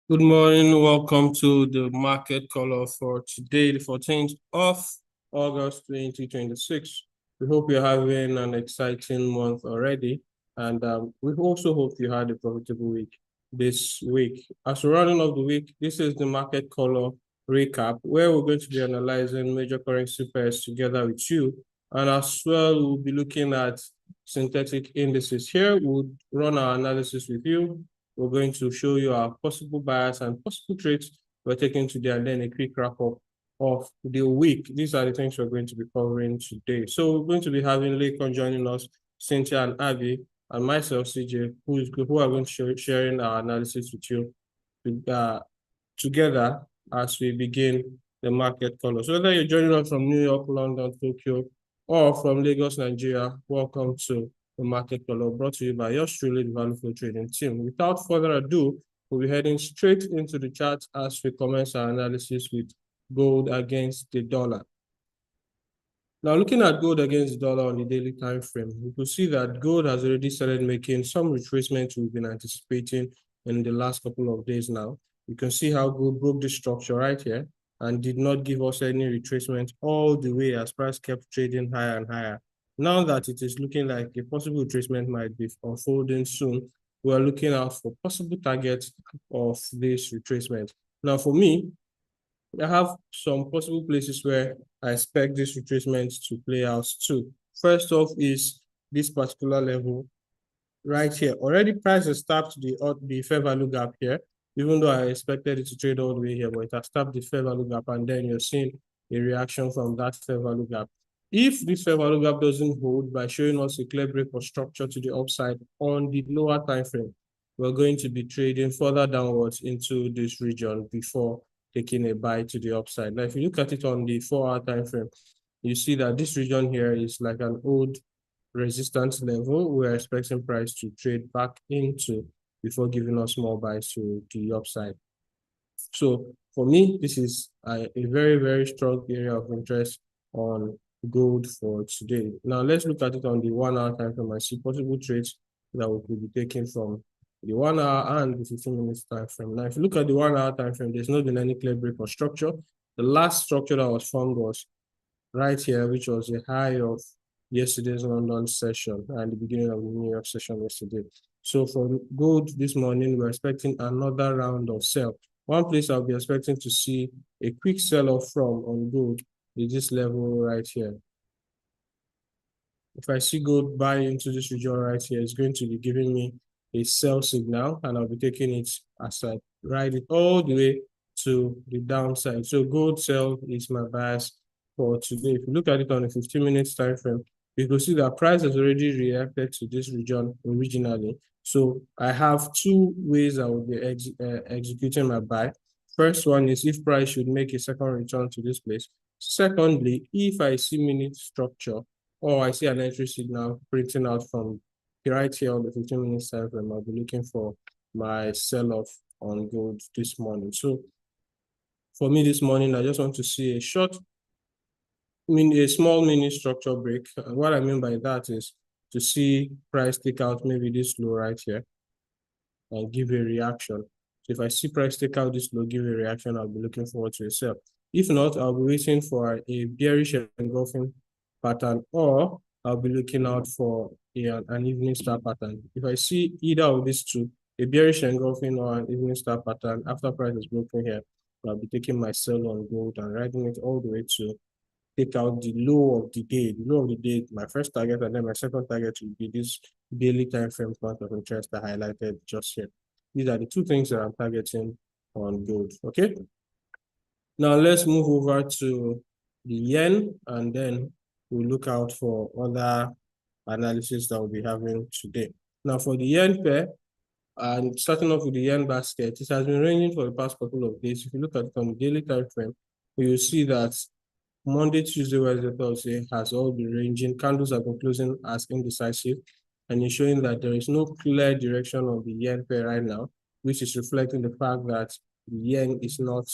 Good morning. Welcome to the market color for today, the 14th of August 2026. We hope you're having an exciting month already. And we also hope you had a profitable week this week. As we're running off the week, this is the market color recap where we're going to be analyzing major currency pairs together with you. And as well, we'll be looking at synthetic indices. Here, we'll run our analysis with you. We're going to show you our possible bias and possible trades we're taking today, and then a quick wrap up of the week. These are the things we're going to be covering today. So we're going to be having Lakon joining us, Cynthia and Abby, and myself, CJ, who are going to sharing our analysis with you together as we begin the market color. So whether you're joining us from New York, London, Tokyo, or from Lagos, Nigeria, welcome to the market color brought to you by yours truly, the Value Flow Trading team. Without further ado, we'll be heading straight into the charts as we commence our analysis with gold against the dollar. Now, looking at gold against the dollar on the daily time frame, we could see that gold has already started making some retracements we've been anticipating in the last couple of days now. You can see how gold broke this structure right here and did not give us any retracement all the way as price kept trading higher and higher. Now that it is looking like a possible retracement might be unfolding soon, we are looking out for possible targets of this retracement. Now, for me, I have some possible places where I expect this retracement to play out too. First off is this particular level right here. Already price has tapped the fair value gap here, even though I expected it to trade all the way here, but it has tapped the fair value gap, and then you're seeing a reaction from that fair value gap. If this fair value gap doesn't hold by showing us a clear break of structure to the upside on the lower time frame, we're going to be trading further downwards into this region before taking a buy to the upside. Now, if you look at it on the 4-hour time frame, you see that this region here is like an old resistance level we're expecting price to trade back into before giving us more buys to the upside. So for me, this is a very, very strong area of interest on gold for today. Now let's look at it on the 1-hour time frame and see possible trades that we could be taking from the 1-hour and the 15 minutes time frame. Now, if you look at the 1-hour time frame, there's not been any clear break or structure. The last structure that was formed was right here, which was a high of yesterday's London session and the beginning of the New York session yesterday. So for gold this morning, we're expecting another round of sell. One place I'll be expecting to see a quick sell-off from on gold is this level right here. If I see gold buy into this region right here, it's going to be giving me a sell signal, and I'll be taking it as I ride it all the way to the downside. So gold sell is my bias for today. If you look at it on a 15 minutes time frame, you can see that price has already reacted to this region originally. So I have two ways I will be executing my buy. First one is if price should make a second return to this place. Secondly, if I see minute structure or I see an entry signal printing out from right here on the 15 minutes time frame, I'll be looking for my sell-off on gold this morning. So for me this morning, I just want to see a small mini structure break. And what I mean by that is to see price take out maybe this low right here and give a reaction. So if I see price take out this low, give a reaction, I'll be looking forward to a sell. If not, I'll be waiting for a bearish engulfing pattern, or I'll be looking out for an evening star pattern. If I see either of these two, a bearish engulfing or an evening star pattern after price is broken here, I'll be taking my sell on gold and riding it all the way to take out the low of the day. The low of the day, my first target, and then my second target will be this daily time frame point of interest I highlighted just here. These are the two things that I'm targeting on gold. Okay. Now let's move over to the yen, and then we'll look out for other analysis that we'll be having today. Now for the yen pair, and starting off with the yen basket, it has been ranging for the past couple of days. If you look at it on the daily time frame, you'll see that Monday, Tuesday, Wednesday, Thursday has all been ranging. Candles have been closing as indecisive, and it's showing that there is no clear direction of the yen pair right now, which is reflecting the fact that the yen is not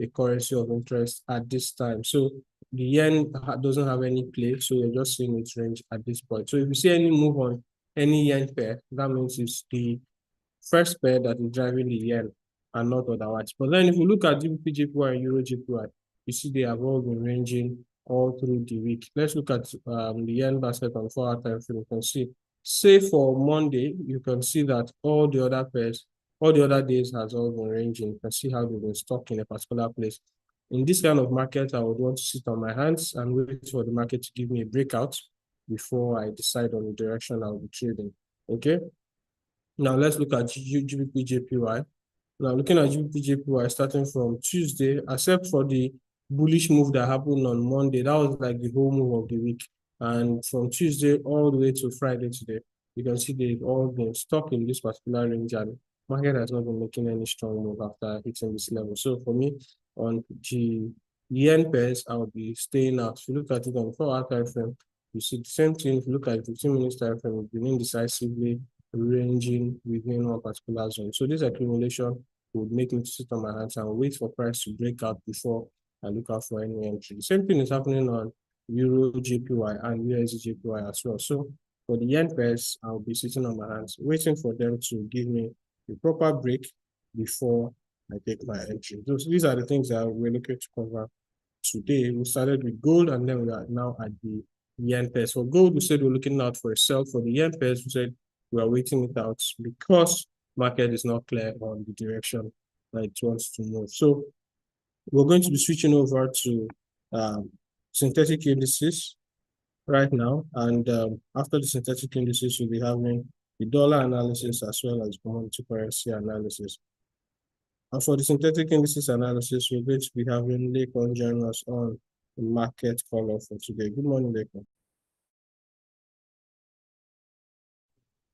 a currency of interest at this time. So the yen doesn't have any play, so you're just seeing its range at this point. So if you see any move on any yen pair, that means it's the first pair that is driving the yen. and not otherwise. But then if you look at GBP, JPY, and Euro JPY, you see they have all been ranging all through the week. Let's look at the yen basket on 4-hour time frame. You can see, say for Monday, you can see that all the other pairs, all the other days has all been ranging. You can see how they've been stuck in a particular place. In this kind of market, I would want to sit on my hands and wait for the market to give me a breakout before I decide on the direction I'll be trading. Okay. Now let's look at GBP JPY. Now looking at GBP JPY starting from Tuesday, except for the bullish move that happened on Monday, that was like the whole move of the week. And from Tuesday all the way to Friday today, you can see they've all been stuck in this particular range, and market has not been making any strong move after hitting this level. So for me, on the yen pairs, I'll be staying out. If you look at it on 4-hour time frame, you see the same thing. If you look at 15 minutes time frame, it's been indecisively ranging within one particular zone. So this accumulation would make me to sit on my hands and wait for price to break out before I look out for any entry. The same thing is happening on Euro JPY and USD JPY as well. So for the yen pairs, I'll be sitting on my hands, waiting for them to give me the proper break before I take my entry. So these are the things that we're looking to cover today. We started with gold, and then we are now at the yen pairs. For gold, we said we're looking out for a sell. For the yen pairs, we said we are waiting it out because market is not clear on the direction that it wants to move. So we're going to be switching over to synthetic indices right now. And after the synthetic indices, we'll be having the dollar analysis as well as commodity currency analysis. And for the synthetic indices analysis, we're going to be having Lekon join us on the market color for today. Good morning, Lekon.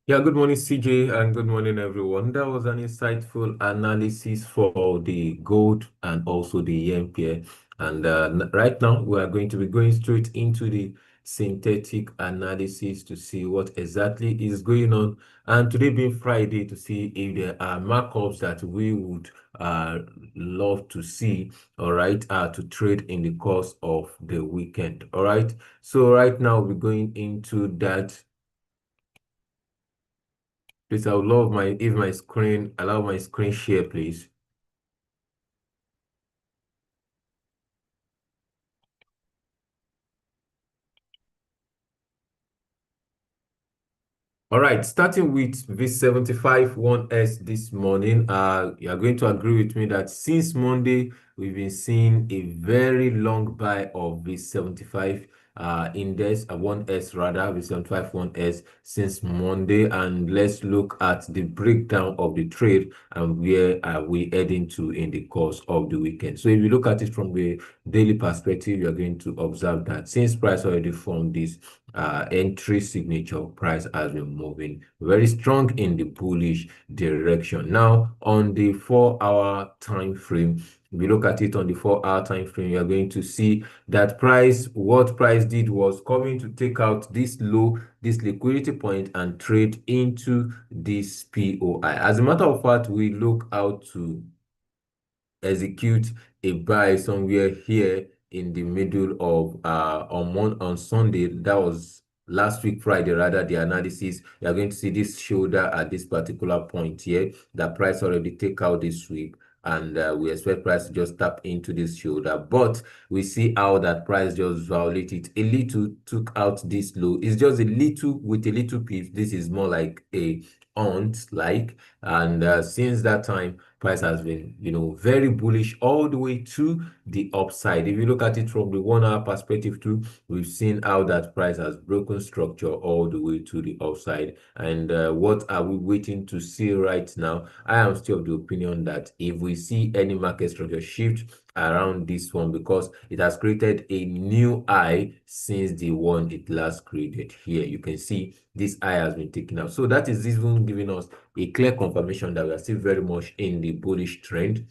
Yeah, good morning, CJ, and good morning, everyone. That was an insightful analysis for the gold and also the yen pair. And right now, we are going to be going straight into the synthetic analysis to see what exactly is going on. And today being Friday, to see if there are markups that we would love to see, all right, to trade in the course of the weekend. All right. So right now, we're going into that. Please, I would love allow my screen share, please. All right, starting with V75 1S this morning, you are going to agree with me that since Monday, we've been seeing a very long buy of V75 index, 1S rather, V75 1S since Monday. And let's look at the breakdown of the trade and where are we heading to in the course of the weekend. So if you look at it from the daily perspective, you're going to observe that since price already formed this entry signature, price has been moving very strong in the bullish direction. Now on the 4-hour time frame, if you look at it on the 4-hour time frame, you're going to see that what price did was coming to take out this low, this liquidity point, and trade into this POI. As a matter of fact, we look out to execute a buy somewhere here in the middle of on Sunday. That was last week Friday, rather, the analysis. You are going to see this shoulder at this particular point here. The price already take out this sweep, and we expect price to just tap into this shoulder, but we see how that price just violated a little, took out this low. It's just a little with a little piece. This is more like a aunt like, and since that time price has been, very bullish all the way to the upside. If you look at it from the 1-hour perspective too, we've seen how that price has broken structure all the way to the upside. And what are we waiting to see right now? I am still of the opinion that if we see any market structure shift around this one, because it has created a new high since the one it last created here, you can see this high has been taken out. So that is even giving us a clear confirmation that we are still very much in the bullish trend.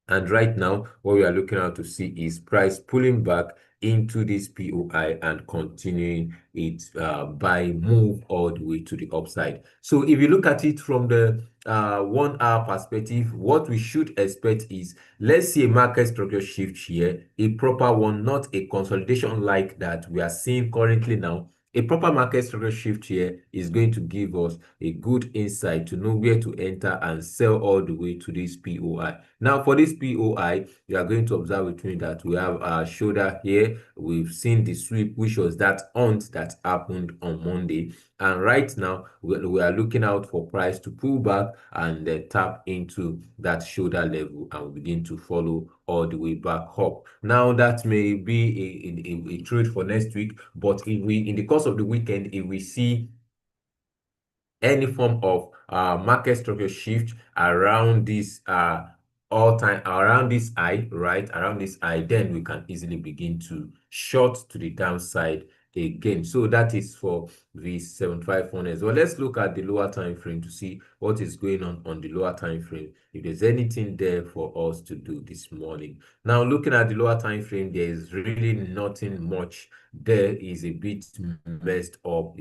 And right now, what we are looking at to see is price pulling back into this POI and continuing its buy move all the way to the upside. So if you look at it from the 1-hour perspective, what we should expect is, let's see a market structure shift here, a proper one, not a consolidation like that we are seeing currently now. A proper market structure shift here is going to give us a good insight to know where to enter and sell all the way to this POI. Now, for this POI, you are going to observe with me that we have our shoulder here. We've seen the sweep, which was that hunt that happened on Monday. And right now, we are looking out for price to pull back and tap into that shoulder level and begin to follow all the way back up. Now, that may be a trade for next week, but if we, in the course of the weekend, if we see any form of market structure shift around this all time around this high, right around this high, then we can easily begin to short to the downside again. So that is for the 75 as well. Let's look at the lower time frame to see what is going on the lower time frame, if there's anything there for us to do this morning. Now, looking at the lower time frame, there is really nothing much. There is a bit messed up,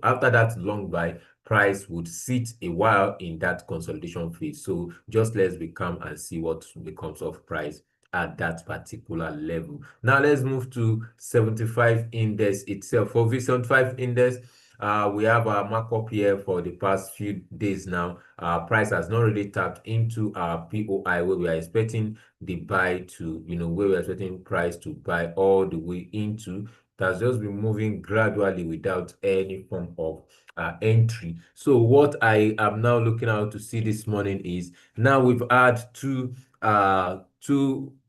after that long buy. Price would sit a while in that consolidation phase. So just let's be calm and see what becomes of price at that particular level. Now let's move to 75 index itself. For V75 index, we have a markup here for the past few days now. Price has not really tapped into our POI, where we are expecting the buy to, where we're expecting price to buy all the way into. It has just been moving gradually without any form of entry. So what I am now looking out to see this morning is, now we've had two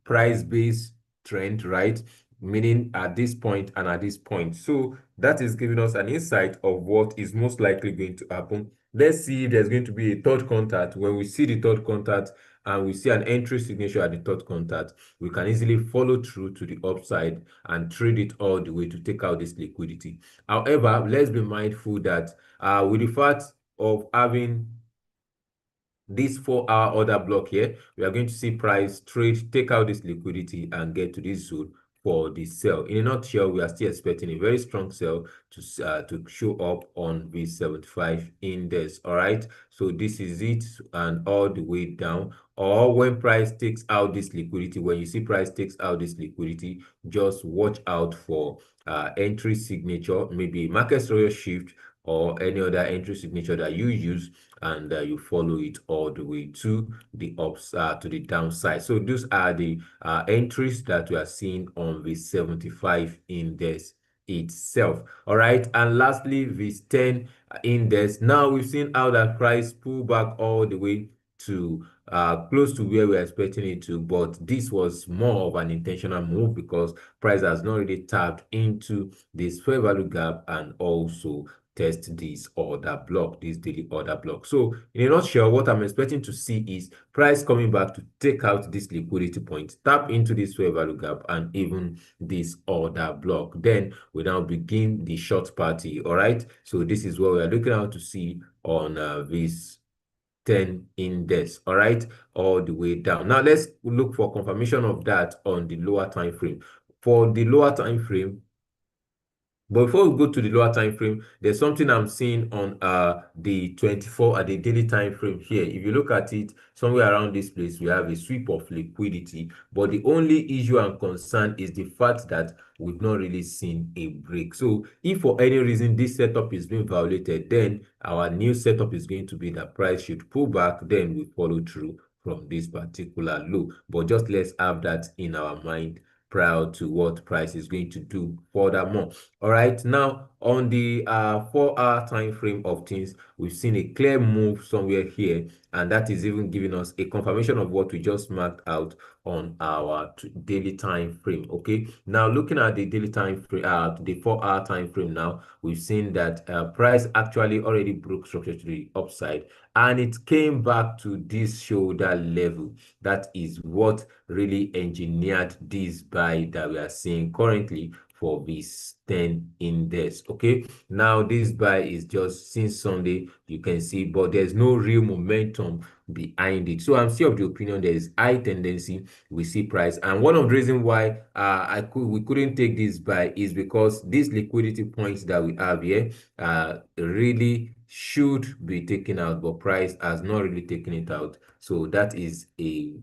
price-based trend, right? Meaning at this point and at this point. So that is giving us an insight of what is most likely going to happen. Let's see if there's going to be a third contact. When we see the third contact and we see an entry signature at the third contact, we can easily follow through to the upside and trade it all the way to take out this liquidity. However, let's be mindful that with the fact of having this 4-hour order block here, we are going to see price trade, take out this liquidity and get to this zone for the sell. In a nutshell, we are still expecting a very strong sell to show up on V75 index. All right, so this is it, and all the way down. Or when price takes out this liquidity, when you see price takes out this liquidity, just watch out for entry signature, maybe market structure shift, or any other entry signature that you use, and you follow it all the way to the to the downside. So those are the entries that we are seeing on the 75 index itself. All right, and lastly, this 10 index. Now we've seen how that price pull back all the way to close to where we're expecting it to, but this was more of an intentional move because price has not really tapped into this fair value gap and also test this order block, this daily order block. So in a nutshell, what I'm expecting to see is price coming back to take out this liquidity point, tap into this fair value gap and even this order block. Then we now begin the short party. All right, so this is what we are looking out to see on this 10 index, all right, all the way down. Now let's look for confirmation of that on the lower time frame. For the lower time frame, but before we go to the lower time frame, there's something I'm seeing on the 24 at the daily time frame here. If you look at it, somewhere around this place, we have a sweep of liquidity. But the only issue and concern is the fact that we've not really seen a break. So if for any reason this setup is being violated, then our new setup is going to be that price should pull back, then we follow through from this particular low. But just let's have that in our mind prior to what price is going to do furthermore. All right, now on the 4-hour time frame of things, we've seen a clear move somewhere here, and that is even giving us a confirmation of what we just marked out on our daily time frame. Okay, now looking at the daily time frame, the 4-hour time frame, now we've seen that price actually already broke structure to the upside, and it came back to this shoulder level. That is what really engineered this buy that we are seeing currently for this 10 index. Okay, now this buy is just since Sunday, you can see, but there's no real momentum behind it. So I'm still of the opinion there is high tendency we see price, and one of the reasons why we couldn't take this buy is because these liquidity points that we have here really should be taken out, but price has not really taken it out. So that is a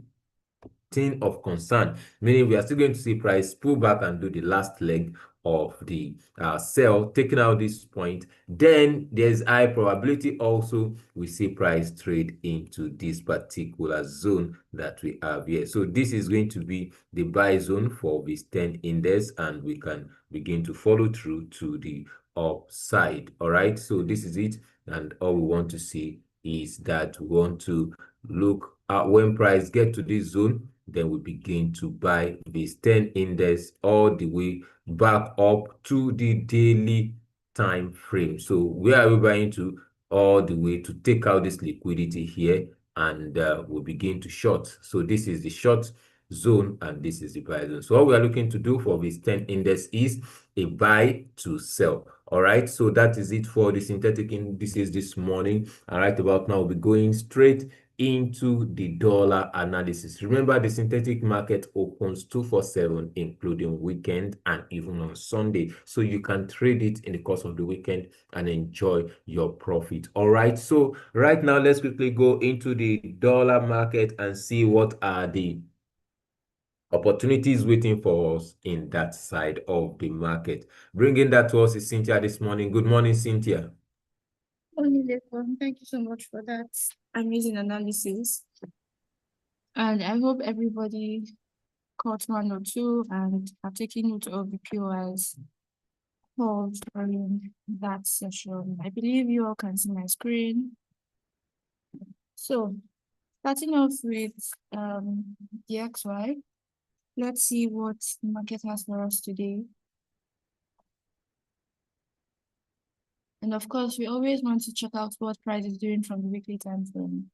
thing of concern, meaning we are still going to see price pull back and do the last leg of the sell, taking out this point, then there's high probability also we see price trade into this particular zone that we have here. So this is going to be the buy zone for this 10 index, and we can begin to follow through to the upside. All right, so this is it, and all we want to see is that we want to look at when price get to this zone, then we begin to buy this 10 index all the way back up to the daily time frame. So where are we buying to? All the way to take out this liquidity here, and we'll begin to short. So this is the short zone and this is the buy zone. So what we are looking to do for this 10 index is a buy to sell. All right, so that is it for the synthetic indices this morning. And right about now, we'll be going straight into the dollar analysis. Remember, the synthetic market opens 247, including weekend and even on Sunday. So you can trade it in the course of the weekend and enjoy your profit. All right, so right now, let's quickly go into the dollar market and see what are the opportunities waiting for us in that side of the market. Bringing that to us is Cynthia this morning. Good morning, Cynthia. Thank you so much for that amazing analysis. And I hope everybody caught one or two and are taking note of the POIs called during that session. I believe you all can see my screen. So starting off with the XY, let's see what the market has for us today. And of course, we always want to check out what price is doing from the weekly time frame.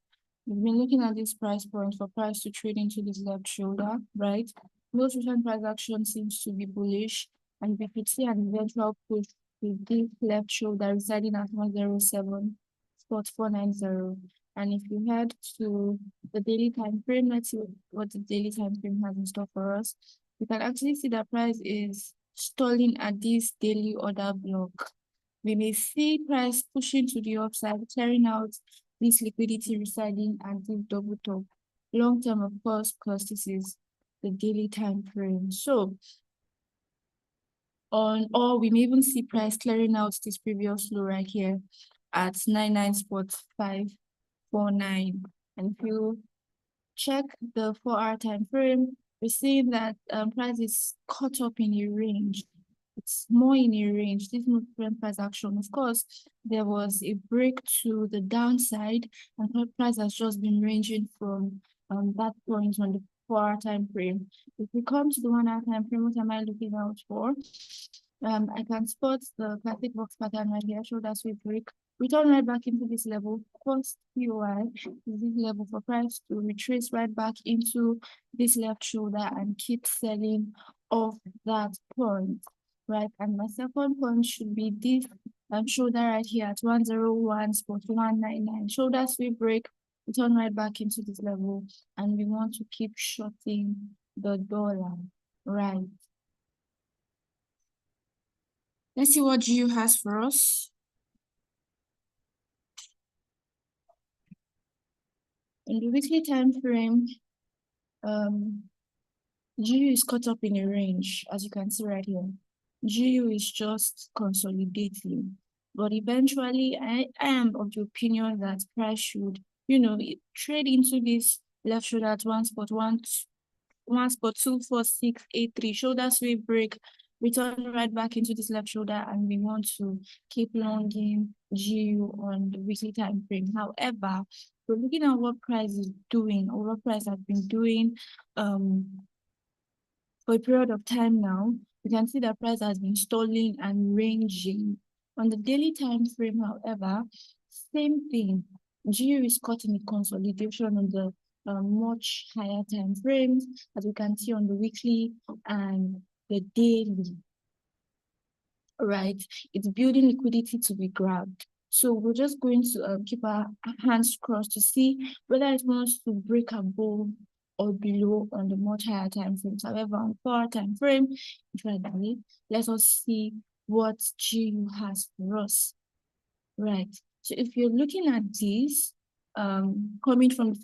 We've been looking at this price point for price to trade into this left shoulder, right? Most recent price action seems to be bullish, and we could see an eventual push with this left shoulder residing at 107.490. And if you head to the daily time frame, let's see what the daily time frame has in store for us. We can actually see that price is stalling at this daily order block. We may see price pushing to the upside, clearing out this liquidity residing at this double top. Long term, of course, because this is the daily time frame. So or we may even see price clearing out this previous low right here at 99.549. And if you check the 4-hour time frame, we're seeing that price is caught up in a range. It's more in a range. This movement price action, of course, there was a break to the downside, and price has just been ranging from that point on the 4-hour time frame. If we come to the 1-hour time frame, what am I looking out for? I can spot the classic box pattern right here. Shoulder sweep break, return right back into this level. First POI is this level for price to retrace right back into this left shoulder and keep selling off that point, right? And my second point should be this shoulder right here at 101.199. Shoulder sweep break, return right back into this level, and we want to keep shorting the dollar, right? Let's see what GU has for us. In the weekly time frame, GU is caught up in a range, as you can see right here. GU is just consolidating, but eventually I am of the opinion that price should, trade into this left shoulder at 1.24683, shoulder sweep break, return right back into this left shoulder, and we want to keep longing GU on the weekly time frame. However, we're looking at what price is doing, or what price has been doing for a period of time now. We can see that price has been stalling and ranging. On the daily time frame, however, same thing. GU is caught in a consolidation on the much higher time frames, as we can see on the weekly and the daily. Right, it's building liquidity to be grabbed. So we're just going to keep our hands crossed to see whether it wants to break above or below on the much higher time frames. However, on 4-hour time frame, let us see what GU has for us. Right. So if you're looking at this, coming from the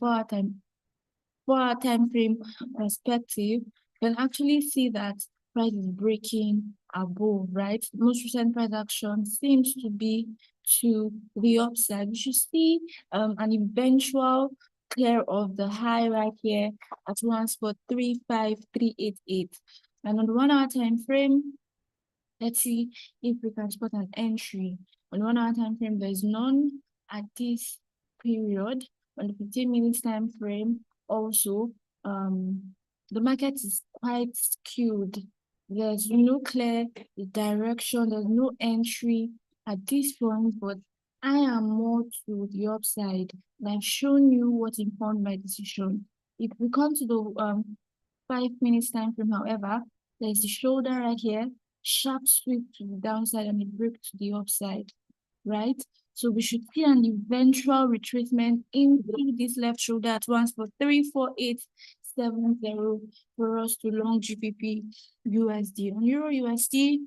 4-hour time frame perspective, you can actually see that price is breaking above, right? Most recent price action seems to be to the upside. We should see an eventual clear of the high right here at 1 spot 35388. And on the 1 hour time frame, let's see if we can spot an entry. On 1 hour time frame, there's none at this period. On the 15 minutes time frame, also, the market is quite skewed. There's no clear direction, there's no entry at this point, but I am more to the upside. And I've shown you what informed my decision. If we come to the 5 minutes time frame, however, there's the shoulder right here, sharp sweep to the downside and a break to the upside, right? So we should see an eventual retracement into this left shoulder at 1 spot 34870 for us to long GBP USD. On Euro USD,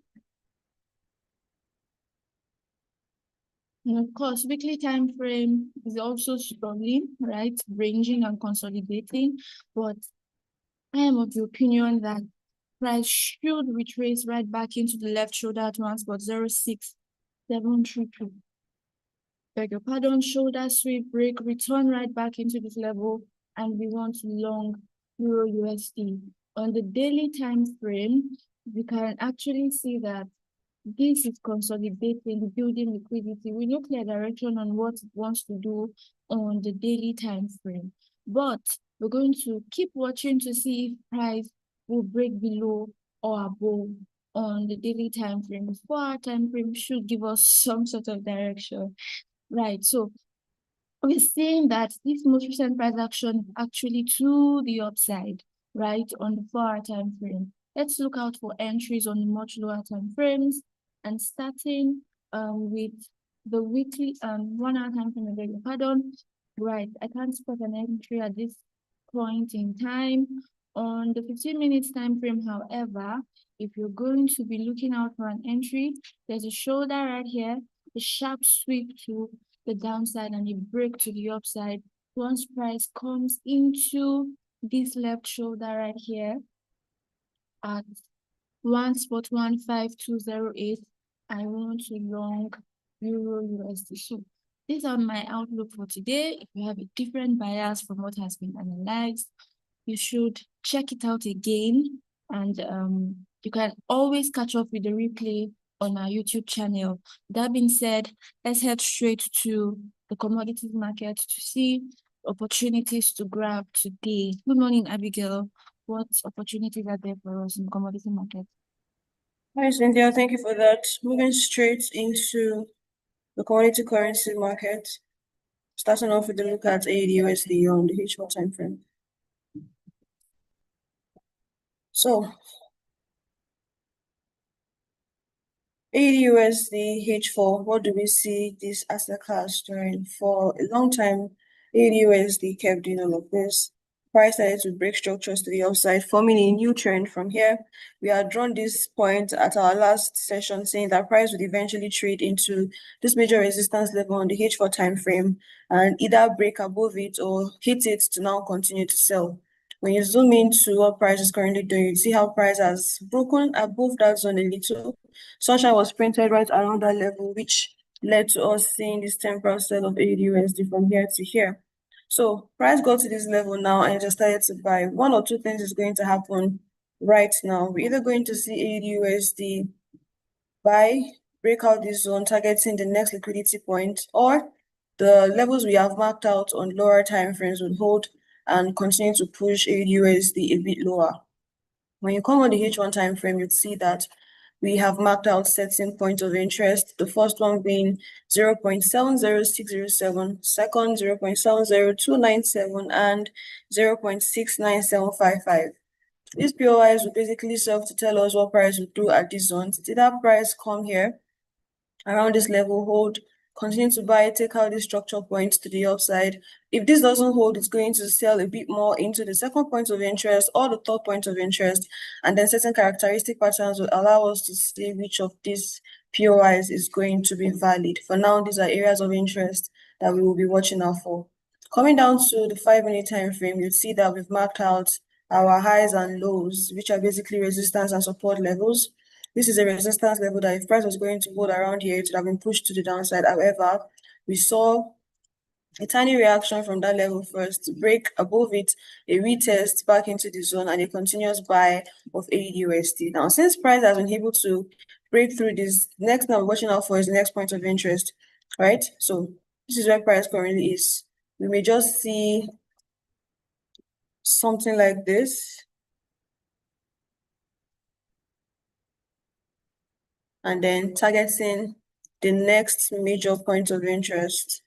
and of course, weekly time frame is also struggling, right? Ranging and consolidating, but I am of the opinion that price should retrace right back into the left shoulder at 1 spot 06732. Beg your pardon, shoulder sweep break, return right back into this level, and we want to long Euro USD. On the daily time frame, you can actually see that this is consolidating, building liquidity. We know clear direction on what it wants to do on the daily time frame. But we're going to keep watching to see if price will break below or above on the daily time frame. The 4 hour time frame should give us some sort of direction. Right. So we're seeing that this most recent price action actually to the upside, right, on the 4 hour time frame. Let's look out for entries on the much lower time frames, and starting with the weekly 1 hour time frame, pardon. Right, I can't spot an entry at this point in time. On the 15 minutes time frame, however, if you're going to be looking out for an entry, there's a shoulder right here, a sharp sweep to the downside and a break to the upside. Once price comes into this left shoulder right here at 1 spot 15208, I want to long Euro USD. So these are my outlook for today. If you have a different bias from what has been analyzed, you should check it out again, and you can always catch up with the replay on our YouTube channel. That being said, let's head straight to the commodities market to see opportunities to grab today. Good morning, Abigail. What opportunities are there for us in the commodity market? Hi, Cynthia. Thank you for that. Moving straight into the commodity currency market, starting off with the look at AUD/USD on the H4 time frame. So AUD/USD H4, what do we see this asset class doing? For a long time, AUD/USD kept doing all of this. Price started to break structures to the upside, forming a new trend from here. We had drawn this point at our last session, saying that price would eventually trade into this major resistance level on the H4 time frame and either break above it or hit it to now continue to sell. When you zoom into what price is currently doing, you see how price has broken above that zone a little. Sunshine was printed right around that level, which led to us seeing this temporal sell of AUD/USD from here to here. So price got to this level now and just started to buy. One or two things is going to happen right now. We're either going to see AUD/USD buy, break out this zone, targeting the next liquidity point, or the levels we have marked out on lower time frames will hold and continue to push AUD/USD a bit lower. When you come on the H1 time frame, you'd see that we have marked out certain points of interest. The first one being 0.70607, second 0.70297, and 0.69755. These POIs will basically serve to tell us what price will do at these zones. Did that price come here around this level, hold, continue to buy, take out this structure points to the upside? If this doesn't hold, it's going to sell a bit more into the second point of interest or the third point of interest, and then certain characteristic patterns will allow us to see which of these POIs is going to be valid. For now, these are areas of interest that we will be watching out for. Coming down to the 5-minute time frame, you'll see that we've marked out our highs and lows, which are basically resistance and support levels. This is a resistance level that if price was going to hold around here, it would have been pushed to the downside. However, we saw a tiny reaction from that level first to break above it, a retest back into the zone, and a continuous buy of AUD. Now, since price has been able to break through this, next thing I'm watching out for is the next point of interest, right? So this is where price currently is. We may just see something like this. And then targeting the next major point of interest.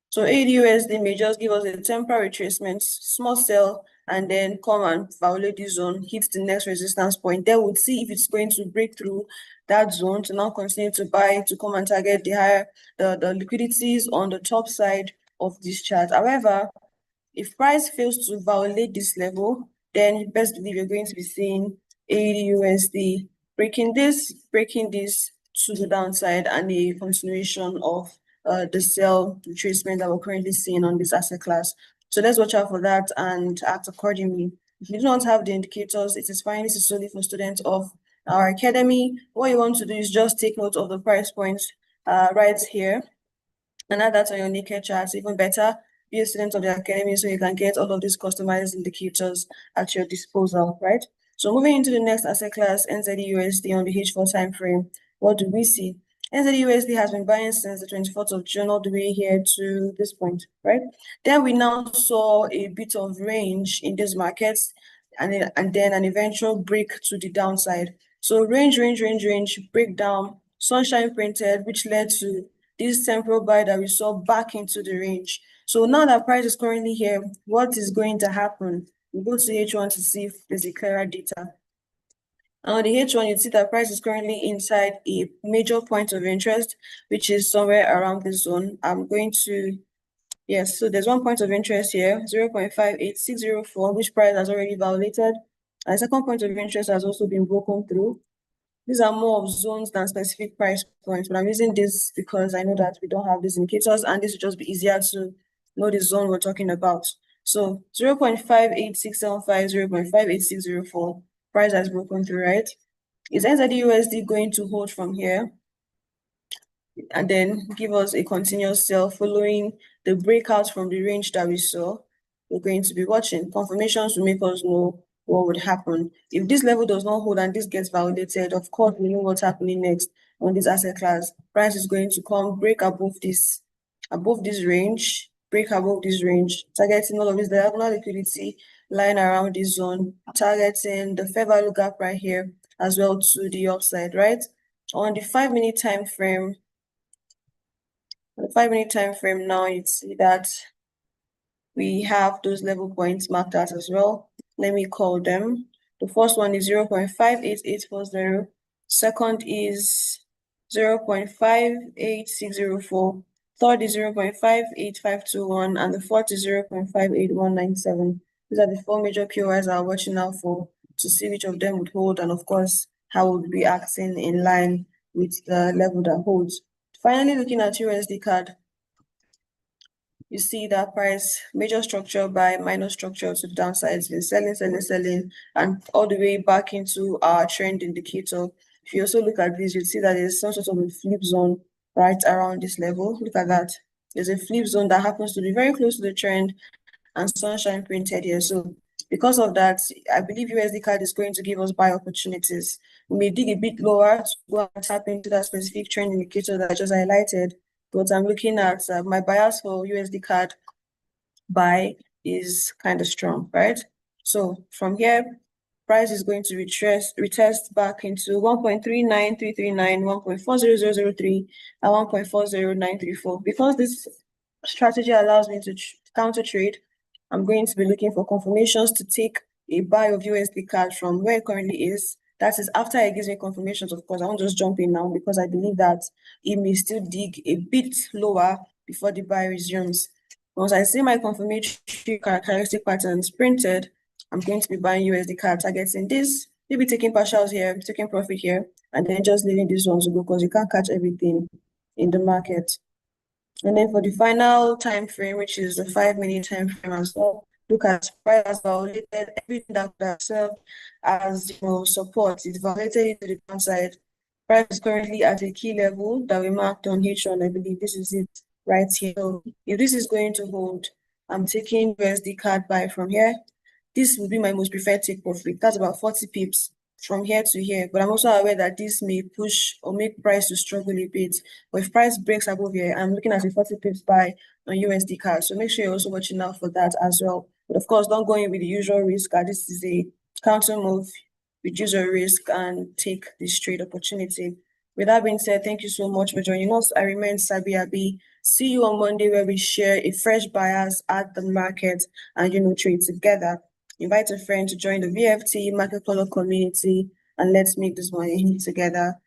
So AUD may just give us a temporary retracement, small sell, and then come and violate the zone, hit the next resistance point. Then we'll see if it's going to break through that zone to now continue to buy, to come and target the higher, the liquidities on the top side of this chart. However, if price fails to violate this level, then you best believe you're going to be seeing AUD breaking this to the downside, and a continuation of the sell retracement that we're currently seeing on this asset class. So let's watch out for that and act accordingly. If you do not have the indicators, it is fine. This is solely for students of our academy. What you want to do is just take note of the price points right here and add that on your naked charts. Even better, be a student of the academy so you can get all of these customized indicators at your disposal, right? So moving into the next asset class, NZUSD on the H4 time frame, what do we see? NZUSD has been buying since the 24th of June all the way here to this point, right? Then we now saw a bit of range in these markets and then an eventual break to the downside. So range, breakdown, sunshine printed, which led to this temporal buy that we saw back into the range. So now that price is currently here, what is going to happen? We go to H1 to see if there's a clearer data. On the H1, you see that price is currently inside a major point of interest, which is somewhere around this zone. I'm going to, yes, so there's one point of interest here, 0.58604, which price has already violated. And the second point of interest has also been broken through. These are more of zones than specific price points, but I'm using this because I know that we don't have these indicators, and this will just be easier to know the zone we're talking about. So 0.58675, 0.58604, price has broken through, right? Is NZUSD going to hold from here and then give us a continuous sell following the breakout from the range that we saw? We're going to be watching. Confirmations to make us know what would happen. If this level does not hold and this gets validated, of course, we know what's happening next on this asset class. Price is going to come break above this range, break above this range, targeting all of this diagonal liquidity lying around this zone, targeting the fair value gap right here as well to the upside, right? On the 5-minute time frame, now, you see that we have those level points marked out as well. Let me call them. The first one is 0.58840. Second is 0.58604. Third is 0.58521. And the fourth is 0.58197. These are the 4 major POIs I'm watching out for to see which of them would hold, and of course, how we'll be acting in line with the level that holds. Finally, looking at USD CAD, you see that price, major structure by minor structure to the downside, has been selling, and all the way back into our trend indicator. If you also look at this, you'll see that there's some sort of a flip zone right around this level. Look at that. There's a flip zone that happens to be very close to the trend, and sunshine printed here. So because of that, I believe USD CAD is going to give us buy opportunities. We may dig a bit lower to go and tap into that specific trend indicator that I just highlighted, but I'm looking at my bias for USD CAD buy is kind of strong, right? So from here, price is going to retest back into 1.39339, 1.40003, and 1.40934. Because this strategy allows me to counter trade, I'm going to be looking for confirmations to take a buy of USD CAD from where it currently is. That is after it gives me confirmations, of course. I won't just jump in now because I believe that it may still dig a bit lower before the buy resumes. Once I see my confirmatory characteristic patterns printed, I'm going to be buying USD CAD, targeting this, maybe taking partials here, taking profit here, and then just leaving this one to go because you can't catch everything in the market. And then for the final time frame, which is the 5-minute time frame as well, look at price has violated everything that could have served as support. It's violated into the downside. Price is currently at a key level that we marked on H1. I believe this is it right here. So if this is going to hold, I'm taking USD card buy from here. This would be my most preferred take profit. That's about 40 pips from here to here. But I'm also aware that this may push or make price to struggle a bit. But if price breaks above here, I'm looking at a 40 pips buy on USD card. So make sure you're also watching out for that as well. But of course, don't go in with the usual risk. This is a counter move. Reduce your risk and take this trade opportunity. With that being said, thank you so much for joining us. I remain Sabi Abi. See you on Monday where we share a fresh bias at the market and trade together. Invite a friend to join the VFT Market Follow community and let's make this money together.